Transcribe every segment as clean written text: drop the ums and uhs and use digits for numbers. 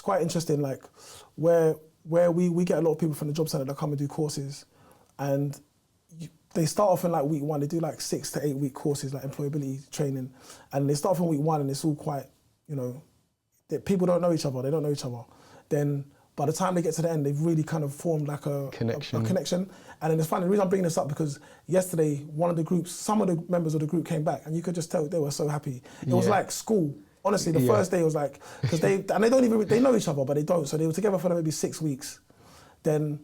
quite interesting, like where we get a lot of people from the job centre that come and do courses, and they start off in like week 1, they do like 6 to 8 week courses, like employability training, and they start from week 1 and it's all quite, you know, people don't know each other, they don't know each other. Then by the time they get to the end, they've really kind of formed like a connection. And then it's funny, the reason I'm bringing this up because yesterday, some of the members of the group came back and you could just tell they were so happy. It was like school. Honestly, the first day was like, because they know each other, but they don't. So they were together for maybe 6 weeks. Then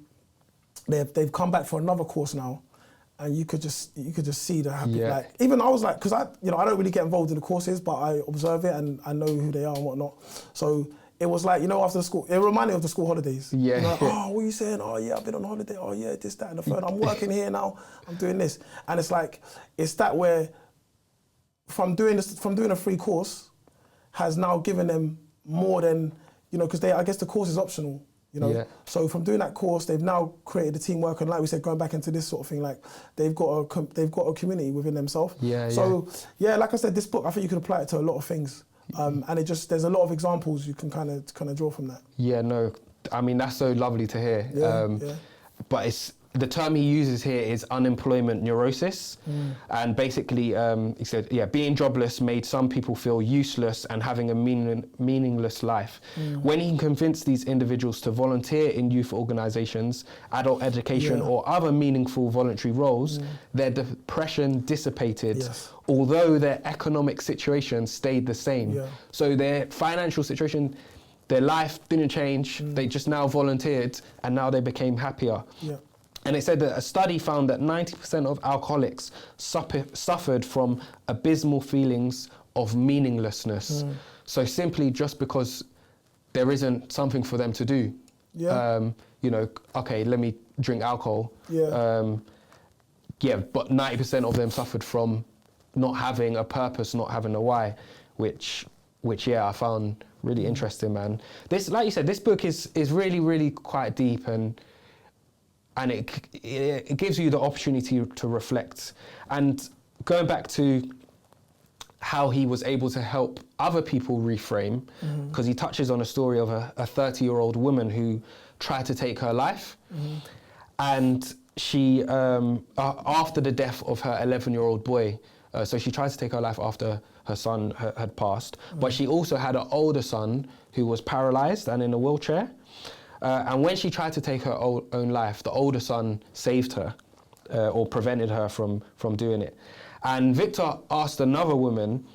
they've come back for another course now. And you could just see the happy, like, even I was like, because I don't really get involved in the courses, but I observe it and I know who they are and whatnot. So it was like, you know, after the school, it reminded me of the school holidays. Yeah. You know, like, oh, what are you saying? Oh yeah, I've been on holiday. Oh yeah, this, that, and the third. I'm working here now. I'm doing this, and it's like, it's that where, from doing a free course, has now given them more than, you know, because I guess the course is optional. You know, so from doing that course, they've now created a teamwork, and like we said, going back into this sort of thing, like they've got a community within themselves. Like I said, this book, I think you could apply it to a lot of things, and there's a lot of examples you can kind of draw from that. Yeah, no, I mean that's so lovely to hear. But the term he uses here is unemployment neurosis. And basically, he said, being jobless made some people feel useless and having a meaningless life. When he convinced these individuals to volunteer in youth organisations, adult education, or other meaningful voluntary roles, their depression dissipated, although their economic situation stayed the same. So their financial situation, their life didn't change, they just now volunteered, and now they became happier. And it said that a study found that 90% of alcoholics suffered from abysmal feelings of meaninglessness. So simply just because there isn't something for them to do. You know, okay, let me drink alcohol. But 90% of them suffered from not having a purpose, not having a why, which I found really interesting, man. This, like you said, this book is really, really quite deep, and it gives you the opportunity to reflect. And going back to how he was able to help other people reframe, because he touches on a story of a 30-year-old woman who tried to take her life. And she, after the death of her 11-year-old boy, so she tried to take her life after her son had passed, but she also had an older son who was paralyzed and in a wheelchair. And when she tried to take her own life, the older son saved her, or prevented her from doing it. And Viktor asked another woman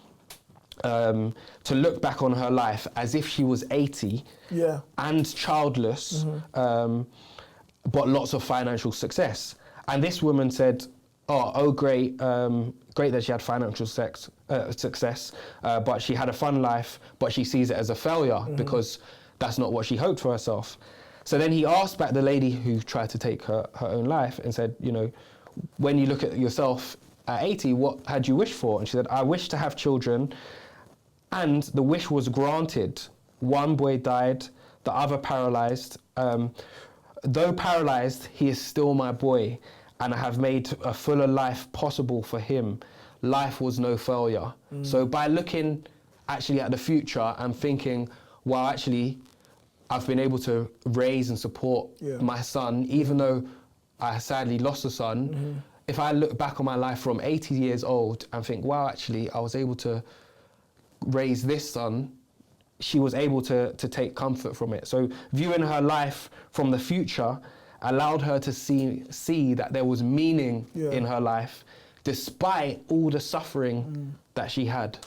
to look back on her life as if she was 80 and childless, but lots of financial success. And this woman said, great that she had financial success, but she had a fun life, but she sees it as a failure because that's not what she hoped for herself. So then he asked back the lady who tried to take her own life and said, you know, when you look at yourself at 80, what had you wished for? And she said, I wish to have children, and the wish was granted. One boy died, the other paralyzed. Though paralyzed, he is still my boy, and I have made a fuller life possible for him. Life was no failure. So by looking actually at the future and thinking, well, actually, I've been able to raise and support my son, even though I sadly lost a son. If I look back on my life from 80 years old and think, wow, actually, I was able to raise this son, she was able to take comfort from it. So viewing her life from the future allowed her to see that there was meaning in her life, despite all the suffering that she had.